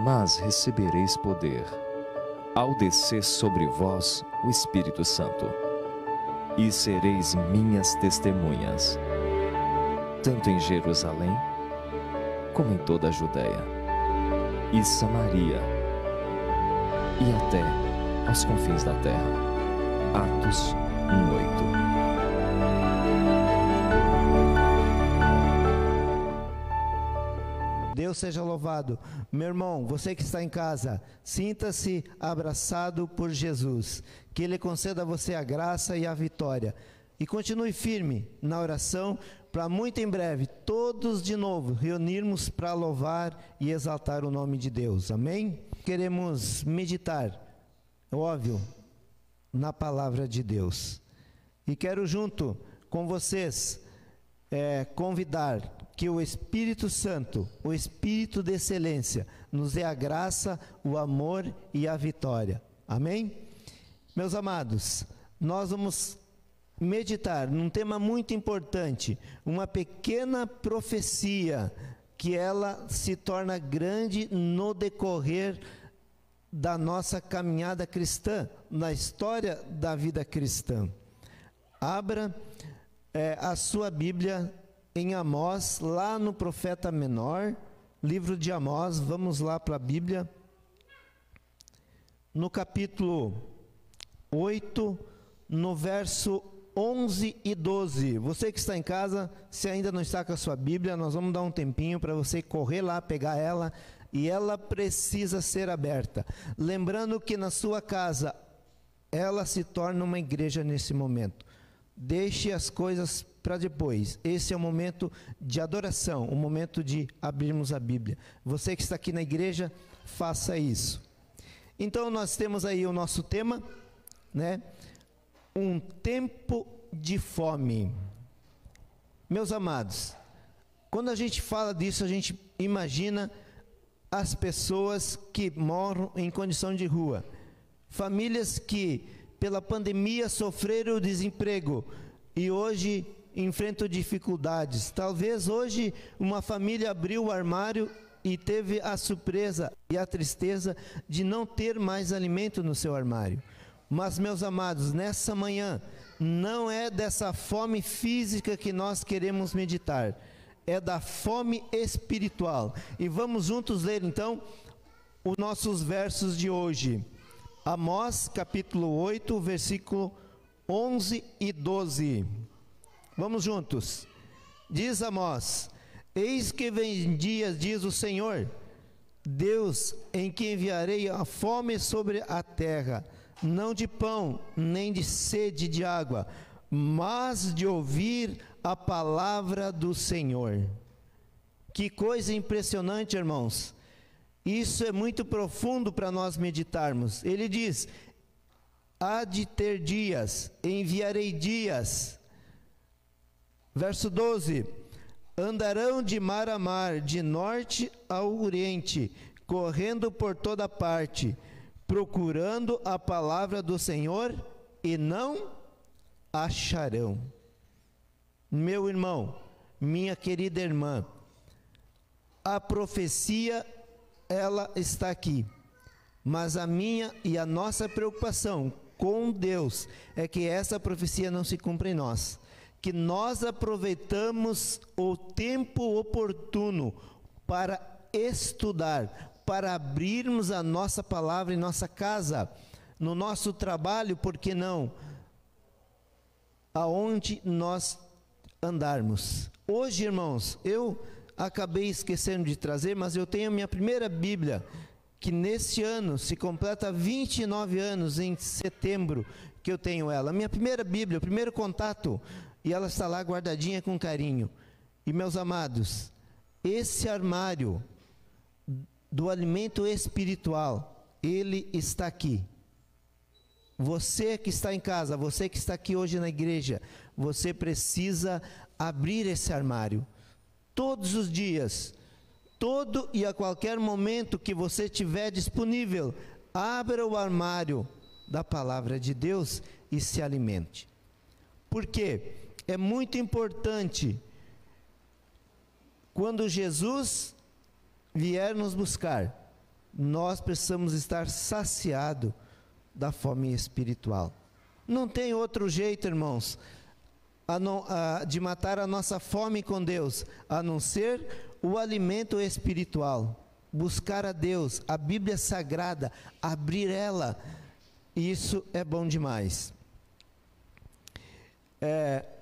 mas recebereis poder, ao descer sobre vós o Espírito Santo, e sereis minhas testemunhas, tanto em Jerusalém, como em toda a Judéia e Samaria, e até aos confins da terra. Atos 1:8. Deus seja louvado. Meu irmão, você que está em casa, sinta-se abraçado por Jesus. Que Ele conceda a você a graça e a vitória. E continue firme na oração, para muito em breve, todos de novo, reunirmos para louvar e exaltar o nome de Deus. Amém? Queremos meditar, óbvio, na palavra de Deus. E quero junto com vocês convidar que o Espírito Santo, o Espírito de excelência, nos dê a graça, o amor e a vitória. Amém? Meus amados, nós vamos meditar num tema muito importante, uma pequena profecia, que ela se torna grande no decorrer da nossa caminhada cristã, na história da vida cristã. Abra a sua Bíblia em Amós, lá no profeta menor, livro de Amós. Vamos lá para a Bíblia, no capítulo 8, no verso 11 e 12. Você que está em casa, se ainda não está com a sua Bíblia, nós vamos dar um tempinho para você correr lá, pegar ela, e ela precisa ser aberta. Lembrando que na sua casa, ela se torna uma igreja nesse momento. Deixe as coisas para depois. Esse é o momento de adoração, o momento de abrirmos a Bíblia. Você que está aqui na igreja, faça isso. Então nós temos aí o nosso tema, né? Um tempo de fome. Meus amados, quando a gente fala disso, a gente imagina as pessoas que moram em condição de rua, famílias que pela pandemia sofreram o desemprego e hoje enfrentam dificuldades. Talvez hoje uma família abriu o armário e teve a surpresa e a tristeza de não ter mais alimento no seu armário. Mas, meus amados, nessa manhã, não é dessa fome física que nós queremos meditar, é da fome espiritual. E vamos juntos ler então os nossos versos de hoje. Amós, capítulo 8, versículo 11 e 12. Vamos juntos. Diz Amós: eis que vem dias, diz o Senhor, Deus, em que enviarei a fome sobre a terra, não de pão, nem de sede de água, mas de ouvir a palavra do Senhor. Que coisa impressionante, irmãos. Isso é muito profundo para nós meditarmos. Ele diz: há de ter dias, enviarei dias. Verso 12: andarão de mar a mar, de norte ao oriente, correndo por toda parte, procurando a palavra do Senhor, e não acharão. Meu irmão, minha querida irmã, a profecia, ela está aqui, mas a minha e a nossa preocupação com Deus é que essa profecia não se cumpra em nós, que nós aproveitamos o tempo oportuno para estudar, para abrirmos a nossa palavra em nossa casa, no nosso trabalho, por que não? Aonde nós andarmos. Hoje, irmãos, eu acabei esquecendo de trazer, mas eu tenho a minha primeira Bíblia, que nesse ano se completa 29 anos, em setembro, que eu tenho ela. A minha primeira Bíblia, o primeiro contato, e ela está lá guardadinha com carinho. E, meus amados, esse armário do alimento espiritual, ele está aqui. Você que está em casa, você que está aqui hoje na igreja, você precisa abrir esse armário. Todos os dias, todo e a qualquer momento que você tiver disponível, abra o armário da palavra de Deus e se alimente. Por quê? É muito importante, quando Jesus vier nos buscar, nós precisamos estar saciados da fome espiritual. Não tem outro jeito, irmãos, de matar a nossa fome com Deus, a não ser o alimento espiritual. Buscar a Deus, a Bíblia Sagrada, abrir ela, isso é bom demais.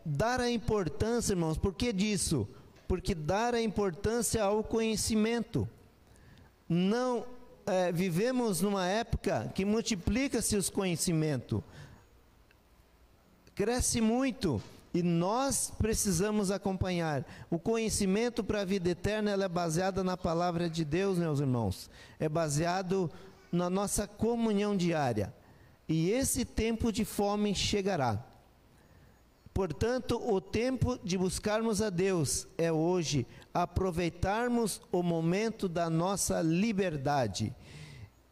Dar a importância, irmãos, por que disso? Porque dar a importância ao conhecimento. Não vivemos numa época que multiplica-se os conhecimentos, cresce muito, e nós precisamos acompanhar. O conhecimento para a vida eterna, ela é baseada na palavra de Deus, meus irmãos. É baseado na nossa comunhão diária. E esse tempo de fome chegará. Portanto, o tempo de buscarmos a Deus é hoje, aproveitarmos o momento da nossa liberdade.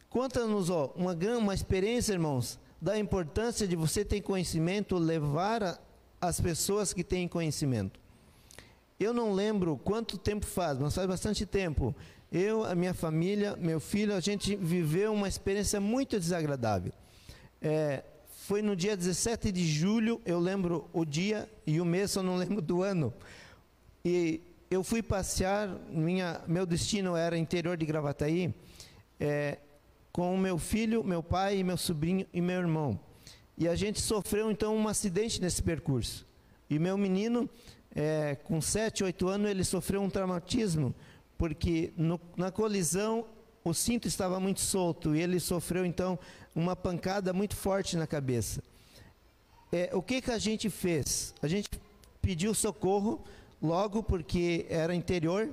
Conta-nos uma experiência, irmãos, da importância de você ter conhecimento, levar as pessoas que têm conhecimento. Eu não lembro quanto tempo faz, mas faz bastante tempo. Eu, a minha família, meu filho, a gente viveu uma experiência muito desagradável. Foi no dia 17 de julho, eu lembro o dia e o mês, só não lembro do ano. E eu fui passear, meu destino era interior de Gravataí, com o meu filho, meu pai, meu sobrinho e meu irmão. E a gente sofreu então um acidente nesse percurso. E meu menino, com 7, 8 anos, ele sofreu um traumatismo, porque na colisão o cinto estava muito solto e ele sofreu então uma pancada muito forte na cabeça. O que a gente fez? A gente pediu socorro logo, porque era interior,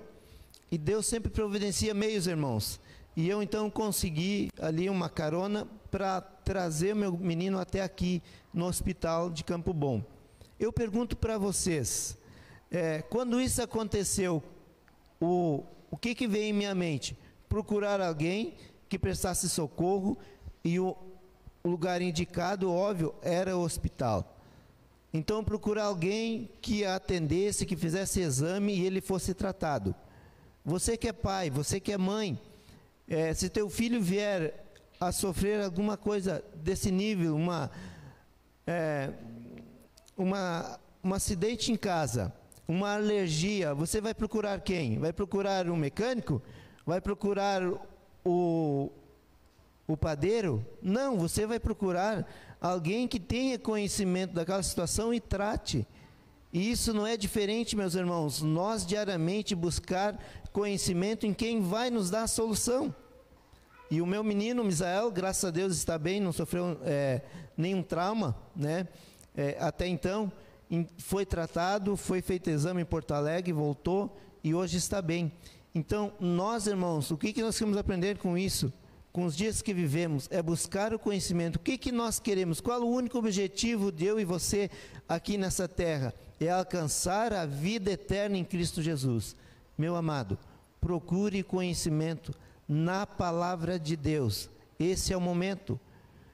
e Deus sempre providencia meios, irmãos. E eu então consegui ali uma carona para trazer meu menino até aqui no hospital de Campo Bom. Eu pergunto para vocês, quando isso aconteceu, o que veio em minha mente? Procurar alguém que prestasse socorro, e o lugar indicado, óbvio, era o hospital. Então procurar alguém que atendesse, que fizesse exame e ele fosse tratado. Você que é pai, você que é mãe, se teu filho vier a sofrer alguma coisa desse nível, um acidente em casa, uma alergia, você vai procurar quem? Vai procurar um mecânico? Vai procurar o padeiro? Não, você vai procurar alguém que tenha conhecimento daquela situação e trate. E isso não é diferente, meus irmãos, nós diariamente buscar conhecimento em quem vai nos dar a solução. E o meu menino, Misael, graças a Deus está bem, não sofreu nenhum trauma, né? Até então, foi tratado, foi feito exame em Porto Alegre, voltou e hoje está bem. Então, nós, irmãos, o que nós queremos aprender com isso? Com os dias que vivemos, é buscar o conhecimento. O que nós queremos? Qual o único objetivo de eu e você aqui nessa terra? É alcançar a vida eterna em Cristo Jesus. Meu amado, procure conhecimento na palavra de Deus. Esse é o momento.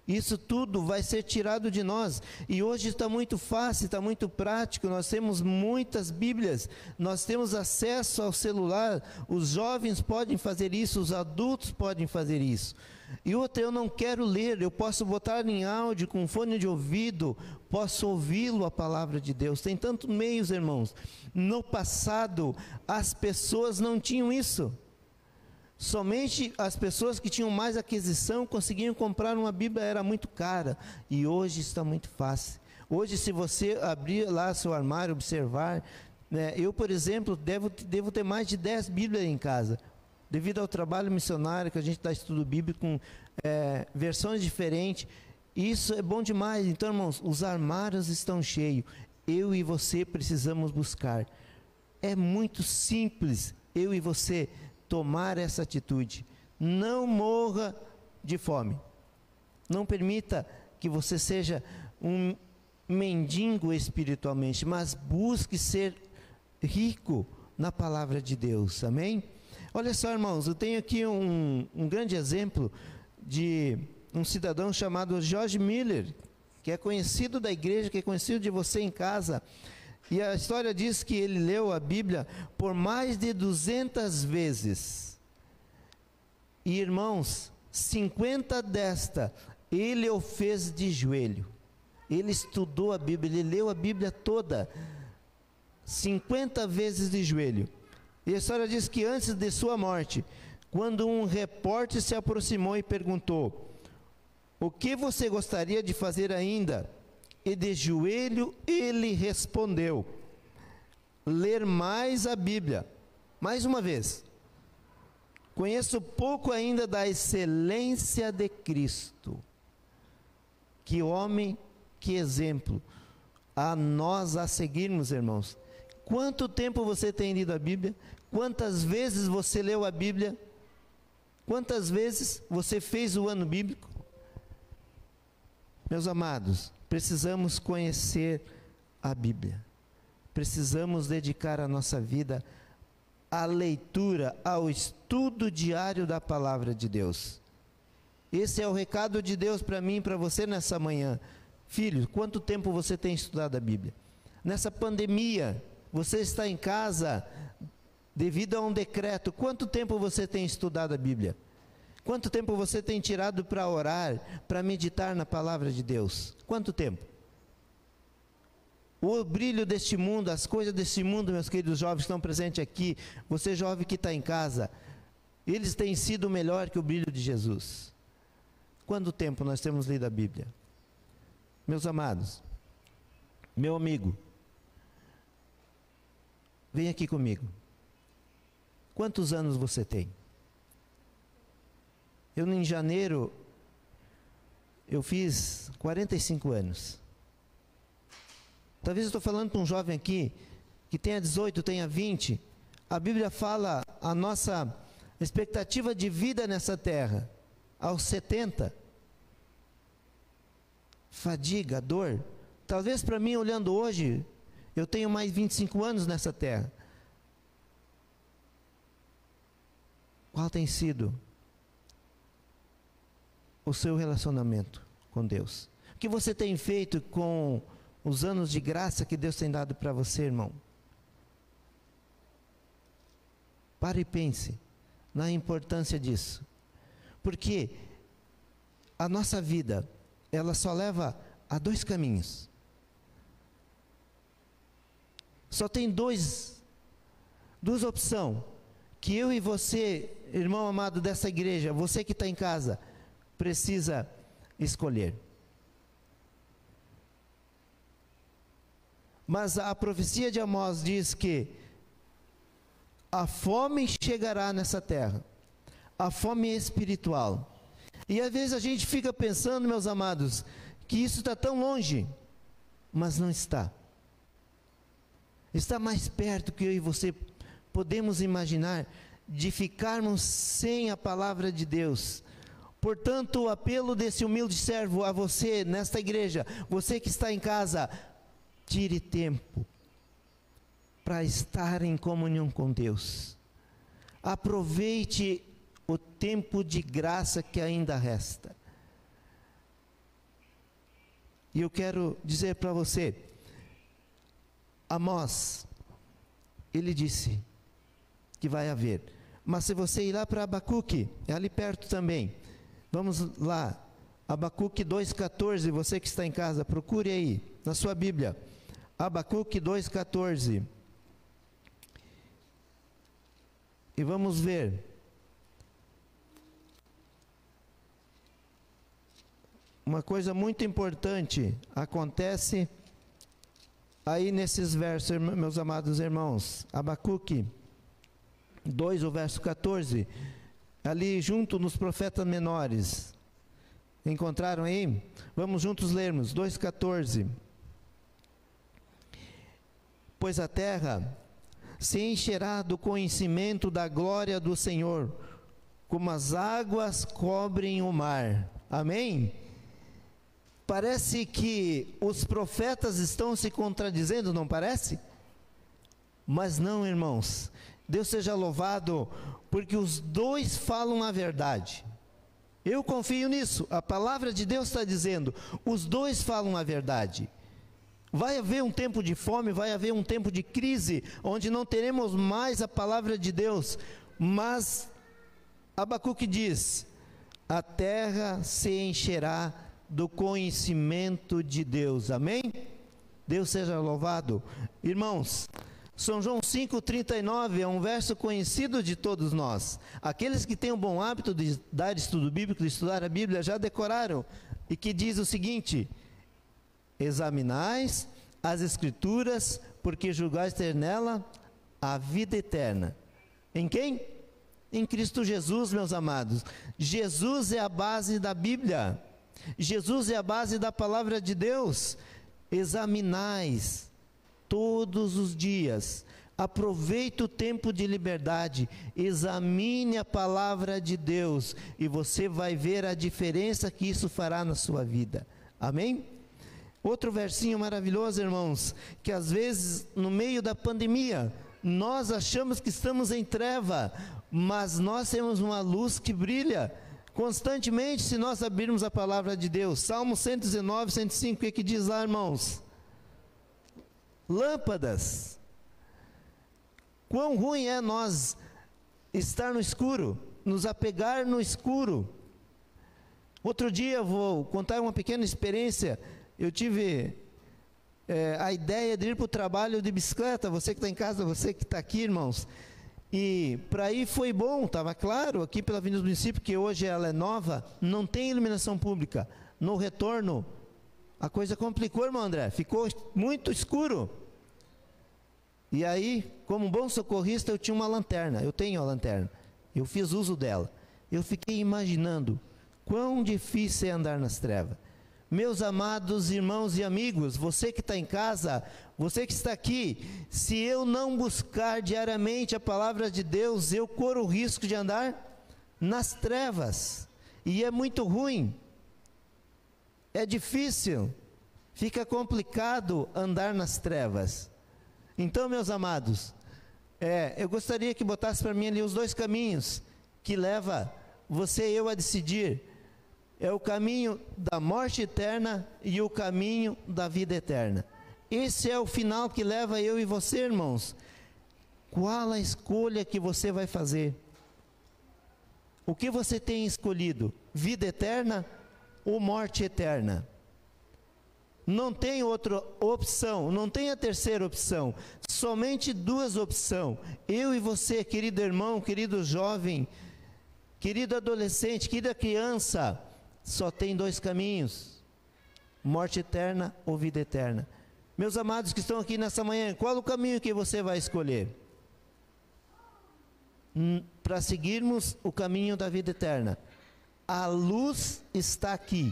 Isso tudo vai ser tirado de nós. E hoje está muito fácil, está muito prático. Nós temos muitas Bíblias, nós temos acesso ao celular. Os jovens podem fazer isso, os adultos podem fazer isso. E outra, eu não quero ler, eu posso botar em áudio com fone de ouvido, posso ouvi-lo, a palavra de Deus. Tem tantos meios, irmãos. No passado, as pessoas não tinham isso. Somente as pessoas que tinham mais aquisição conseguiam comprar uma Bíblia, era muito cara. E hoje está muito fácil. Hoje, se você abrir lá seu armário, observar, eu, por exemplo, devo ter mais de 10 Bíblias em casa, devido ao trabalho missionário que a gente dá estudo bíblico com versões diferentes. Isso é bom demais. Então, irmãos, os armários estão cheios. Eu e você precisamos buscar. É muito simples, eu e você tomar essa atitude. Não morra de fome. Não permita que você seja um mendigo espiritualmente, mas busque ser rico na palavra de Deus. Amém? Olha só, irmãos, eu tenho aqui um grande exemplo de um cidadão chamado George Miller, que é conhecido da igreja, que é conhecido de você em casa. E a história diz que ele leu a Bíblia por mais de 200 vezes. E irmãos, 50 desta, ele o fez de joelho. Ele estudou a Bíblia, ele leu a Bíblia toda, 50 vezes de joelho. E a história diz que antes de sua morte, quando um repórter se aproximou e perguntou: o que você gostaria de fazer ainda? E de joelho ele respondeu: ler mais a Bíblia. Mais uma vez, conheço pouco ainda da excelência de Cristo. Que homem, que exemplo a nós a seguirmos, irmãos. Quanto tempo você tem lido a Bíblia? Quantas vezes você leu a Bíblia? Quantas vezes você fez o ano bíblico? Meus amados, precisamos conhecer a Bíblia. Precisamos dedicar a nossa vida à leitura, ao estudo diário da palavra de Deus. Esse é o recado de Deus para mim e para você nessa manhã. Filho, quanto tempo você tem estudado a Bíblia? Nessa pandemia, você está em casa devido a um decreto. Quanto tempo você tem estudado a Bíblia? Quanto tempo você tem tirado para orar, para meditar na palavra de Deus? Quanto tempo? O brilho deste mundo, as coisas deste mundo, meus queridos jovens que estão presentes aqui, você jovem que está em casa, eles têm sido melhor que o brilho de Jesus. Quanto tempo nós temos lido a Bíblia? Meus amados, meu amigo, vem aqui comigo. Quantos anos você tem? Eu, em janeiro, eu fiz 45 anos. Talvez eu estou falando para um jovem aqui, que tenha 18, tenha 20. A Bíblia fala a nossa expectativa de vida nessa terra, aos 70. Fadiga, dor. Talvez para mim, olhando hoje, eu tenho mais 25 anos nessa terra. Qual tem sido o seu relacionamento com Deus? O que você tem feito com os anos de graça que Deus tem dado para você, irmão? Pare e pense na importância disso. Porque a nossa vida, ela só leva a dois caminhos. Só tem duas opções que eu e você, irmão amado dessa igreja, você que está em casa, precisa escolher. Mas a profecia de Amós diz que a fome chegará nessa terra, a fome espiritual. E às vezes a gente fica pensando, meus amados, que isso está tão longe, mas não está. Está mais perto que eu e você podemos imaginar de ficarmos sem a palavra de Deus. Portanto, o apelo desse humilde servo a você nesta igreja, você que está em casa, tire tempo para estar em comunhão com Deus. Aproveite o tempo de graça que ainda resta. E eu quero dizer para você, Amós, ele disse que vai haver. Mas se você ir lá para Abacuque, é ali perto também. Vamos lá, Abacuque 2,14, você que está em casa, procure aí, na sua Bíblia. Abacuque 2,14. E vamos ver. Uma coisa muito importante acontece aí nesses versos, meus amados irmãos. Abacuque 2, o verso 14. Ali junto nos profetas menores. Encontraram aí? Vamos juntos lermos. 2,14. Pois a terra se encherá do conhecimento da glória do Senhor, como as águas cobrem o mar. Amém? Parece que os profetas estão se contradizendo, não parece? Mas não, irmãos. Deus seja louvado, porque os dois falam a verdade. Eu confio nisso. A palavra de Deus está dizendo, os dois falam a verdade. Vai haver um tempo de fome, vai haver um tempo de crise, onde não teremos mais a palavra de Deus, mas Abacuque diz: a terra se encherá do conhecimento de Deus. Amém? Deus seja louvado. Irmãos, São João 5,39 é um verso conhecido de todos nós. Aqueles que têm o bom hábito de dar estudo bíblico, de estudar a Bíblia, já decoraram. E que diz o seguinte: examinais as Escrituras, porque julgais ter nela a vida eterna. Em quem? Em Cristo Jesus, meus amados. Jesus é a base da Bíblia. Jesus é a base da palavra de Deus. Examinais todos os dias. Aproveite o tempo de liberdade. Examine a palavra de Deus e você vai ver a diferença que isso fará na sua vida. Amém? Outro versinho maravilhoso, irmãos, que às vezes no meio da pandemia nós achamos que estamos em treva, mas nós temos uma luz que brilha constantemente se nós abrirmos a palavra de Deus. Salmo 119, 105, o que diz lá, irmãos? Lâmpadas. Quão ruim é nós estar no escuro, nos apegar no escuro. Outro dia eu vou contar uma pequena experiência. Eu tive a ideia de ir para o trabalho de bicicleta. Você que está em casa, você que está aqui, irmãos. E para ir foi bom, estava claro, aqui pela Avenida do Município, que hoje ela é nova, não tem iluminação pública. No retorno, a coisa complicou, irmão André, ficou muito escuro. E aí, como um bom socorrista, eu tinha uma lanterna, eu tenho a lanterna, eu fiz uso dela. Eu fiquei imaginando quão difícil é andar nas trevas. Meus amados irmãos e amigos, você que está em casa, você que está aqui, se eu não buscar diariamente a palavra de Deus, eu corro o risco de andar nas trevas, e é muito ruim, é difícil, fica complicado andar nas trevas. Então, meus amados, eu gostaria que botasse para mim ali os dois caminhos, que leva você e eu a decidir. É o caminho da morte eterna e o caminho da vida eterna. Esse é o final que leva eu e você, irmãos. Qual a escolha que você vai fazer? O que você tem escolhido? Vida eterna ou morte eterna? Não tem outra opção, não tem a terceira opção. Somente duas opções. Eu e você, querido irmão, querido jovem, querido adolescente, querida criança, só tem dois caminhos: morte eterna ou vida eterna. Meus amados que estão aqui nessa manhã, qual o caminho que você vai escolher? Para seguirmos o caminho da vida eterna, a luz está aqui.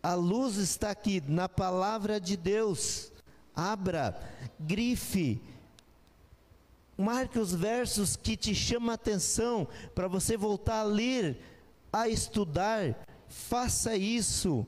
A luz está aqui na palavra de Deus. Abra, grife, marque os versos que te chamam a atenção para você voltar a ler, a estudar. Faça isso,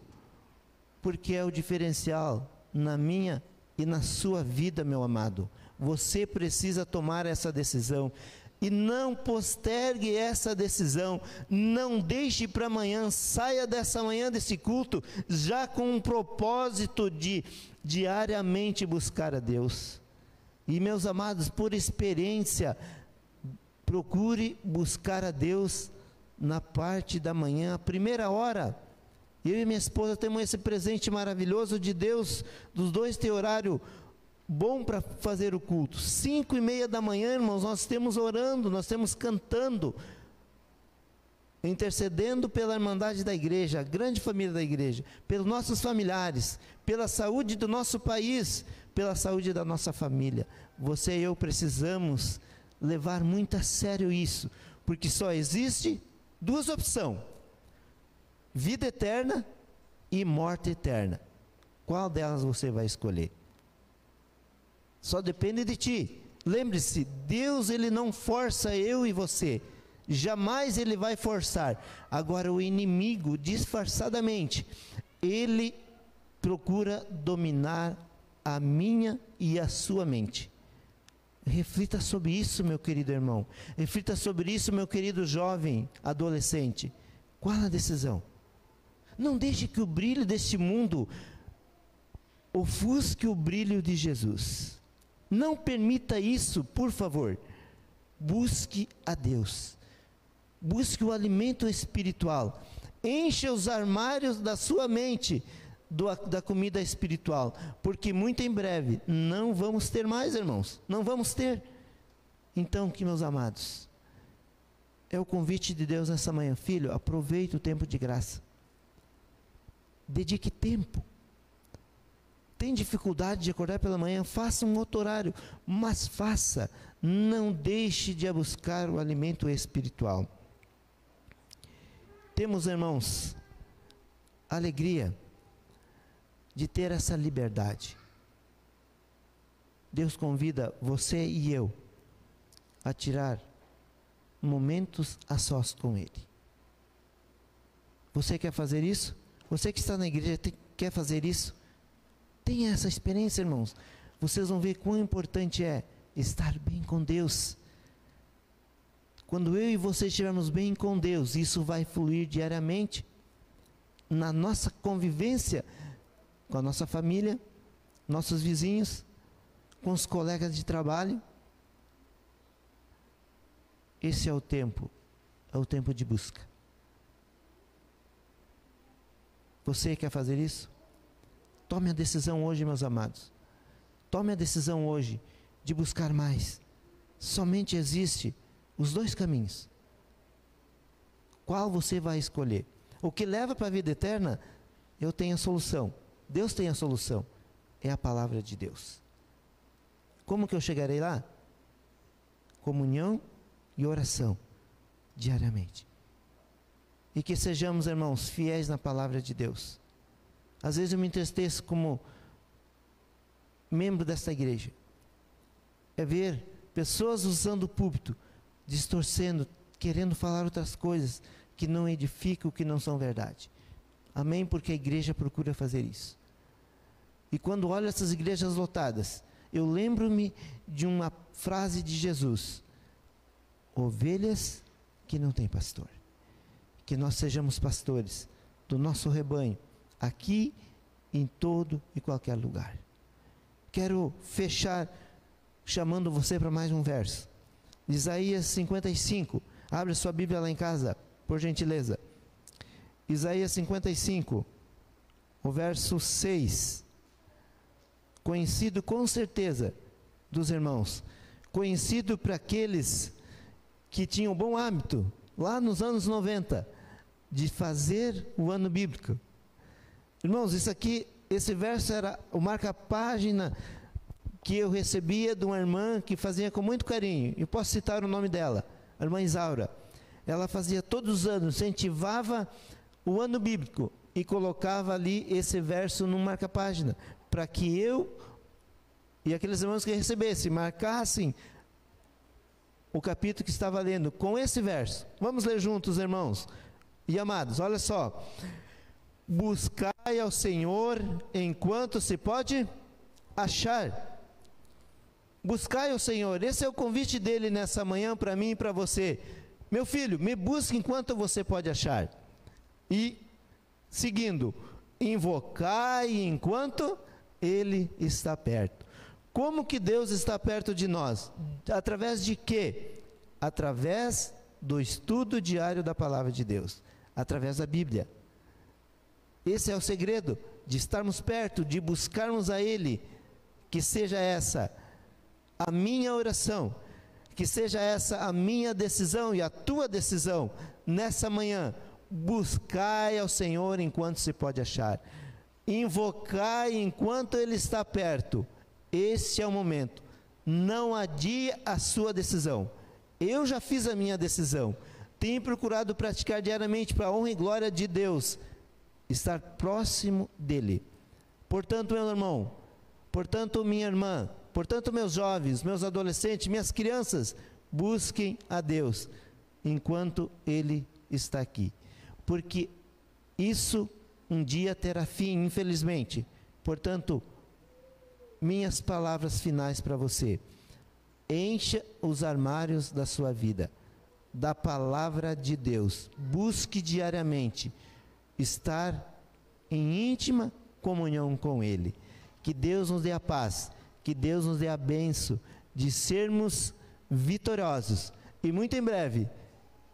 porque é o diferencial na minha e na sua vida, meu amado. Você precisa tomar essa decisão e não postergue essa decisão. Não deixe para amanhã. Saia dessa manhã desse culto já com um propósito de diariamente buscar a Deus. E, meus amados, por experiência, procure buscar a Deus na parte da manhã, a primeira hora. Eu e minha esposa temos esse presente maravilhoso de Deus, dos dois ter horário bom para fazer o culto. 5:30 da manhã, irmãos, nós temos orando, nós temos cantando, intercedendo pela irmandade da igreja, a grande família da igreja, pelos nossos familiares, pela saúde do nosso país, pela saúde da nossa família. Você e eu precisamos levar muito a sério isso, porque só existe duas opções: vida eterna e morte eterna. Qual delas você vai escolher? Só depende de ti. Lembre-se, Deus ele não força eu e você. Jamais ele vai forçar. Agora o inimigo, disfarçadamente, ele procura dominar a minha e a sua mente. Reflita sobre isso, meu querido irmão. Reflita sobre isso, meu querido jovem, adolescente. Qual a decisão? Não deixe que o brilho deste mundo ofusque o brilho de Jesus. Não permita isso, por favor. Busque a Deus. Busque o alimento espiritual. Encha os armários da sua mente da comida espiritual, porque muito em breve não vamos ter mais, irmãos, não vamos ter. Então, que meus amados, é o convite de Deus nessa manhã: filho, aproveite o tempo de graça, dedique tempo. Tem dificuldade de acordar pela manhã, faça um outro horário, mas faça, não deixe de buscar o alimento espiritual. Temos, irmãos, alegria de ter essa liberdade. Deus convida você e eu a tirar momentos a sós com Ele. Você quer fazer isso? Você que está na igreja quer fazer isso? Tenha essa experiência, irmãos. Vocês vão ver quão importante é estar bem com Deus. Quando eu e você estivermos bem com Deus, isso vai fluir diariamente na nossa convivência com a nossa família, nossos vizinhos, com os colegas de trabalho. Esse é o tempo de busca. Você quer fazer isso? Tome a decisão hoje, meus amados. Tome a decisão hoje de buscar mais. Somente existe os dois caminhos. Qual você vai escolher? O que leva para a vida eterna, eu tenho a solução. Deus tem a solução. É a palavra de Deus. Como que eu chegarei lá? Comunhão e oração, diariamente. E que sejamos, irmãos, fiéis na palavra de Deus. Às vezes eu me entristeço como membro desta igreja. É ver pessoas usando o púlpito, distorcendo, querendo falar outras coisas que não edificam, que não são verdade. Amém? Porque a igreja procura fazer isso. E quando olho essas igrejas lotadas, eu lembro-me de uma frase de Jesus: ovelhas que não têm pastor. Que nós sejamos pastores do nosso rebanho, aqui, em todo e qualquer lugar. Quero fechar chamando você para mais um verso. Isaías 55. Abre sua Bíblia lá em casa, por gentileza. Isaías 55, o verso 6. Conhecido com certeza dos irmãos. Conhecido para aqueles que tinham bom hábito, lá nos anos 90, de fazer o ano bíblico. Irmãos, esse verso era o marca-página que eu recebia de uma irmã que fazia com muito carinho. Eu posso citar o nome dela, a irmã Isaura. Ela fazia todos os anos, incentivava o ano bíblico e colocava ali esse verso no marca-página, para que eu e aqueles irmãos que recebessem, marcassem o capítulo que estava lendo com esse verso. Vamos ler juntos, irmãos e amados, olha só. Buscai ao Senhor enquanto se pode achar. Buscai ao Senhor, esse é o convite dele nessa manhã para mim e para você. Meu filho, me busque enquanto você pode achar. E, seguindo, invocai enquanto ele está perto. Como que Deus está perto de nós? Através de quê? Através do estudo diário da palavra de Deus, através da Bíblia. Esse é o segredo de estarmos perto, de buscarmos a Ele. Que seja essa a minha oração, que seja essa a minha decisão e a tua decisão nessa manhã. Buscai ao Senhor enquanto se pode achar, invocai enquanto Ele está perto. Esse é o momento. Não adie a sua decisão. Eu já fiz a minha decisão, tenho procurado praticar diariamente para a honra e glória de Deus, estar próximo dEle. Portanto, meu irmão, portanto, minha irmã, portanto, meus jovens, meus adolescentes, minhas crianças, busquem a Deus enquanto Ele está aqui, porque isso um dia terá fim, infelizmente. Portanto, minhas palavras finais para você: encha os armários da sua vida da palavra de Deus, busque diariamente estar em íntima comunhão com Ele. Que Deus nos dê a paz, que Deus nos dê a bênção de sermos vitoriosos, e muito em breve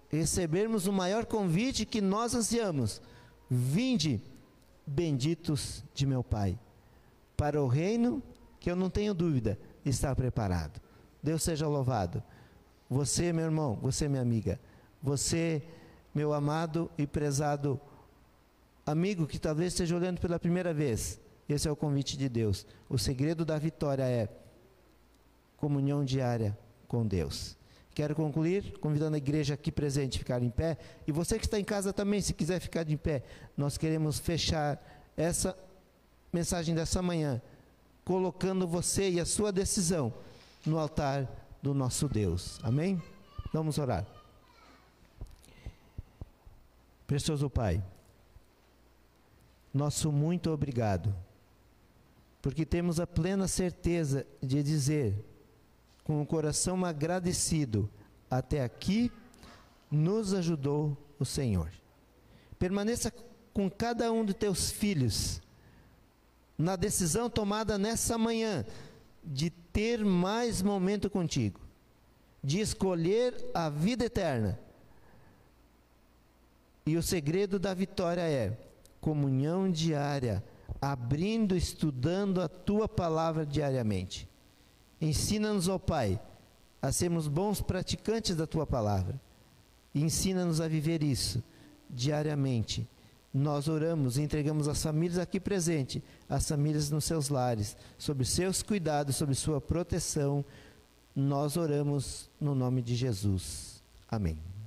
recebermos o maior convite que nós ansiamos: vinde, benditos de meu Pai, para o reino que eu não tenho dúvida está preparado. Deus seja louvado. Você, meu irmão, você, minha amiga, você, meu amado e prezado amigo que talvez esteja olhando pela primeira vez, esse é o convite de Deus. O segredo da vitória é comunhão diária com Deus. Quero concluir convidando a igreja aqui presente a ficar em pé, e você que está em casa também, se quiser ficar de pé. Nós queremos fechar essa mensagem dessa manhã colocando você e a sua decisão no altar do nosso Deus. Amém? Vamos orar. Precioso Pai, nosso muito obrigado, porque temos a plena certeza de dizer, com o coração agradecido, até aqui nos ajudou o Senhor. Permaneça com cada um de teus filhos na decisão tomada nessa manhã de ter mais momento contigo, de escolher a vida eterna. E o segredo da vitória é comunhão diária, abrindo, estudando a tua palavra diariamente. Ensina-nos, ó Pai, a sermos bons praticantes da tua palavra. E ensina-nos a viver isso diariamente. Nós oramos e entregamos as famílias aqui presentes, as famílias nos seus lares, sobre seus cuidados, sobre sua proteção. Nós oramos no nome de Jesus. Amém.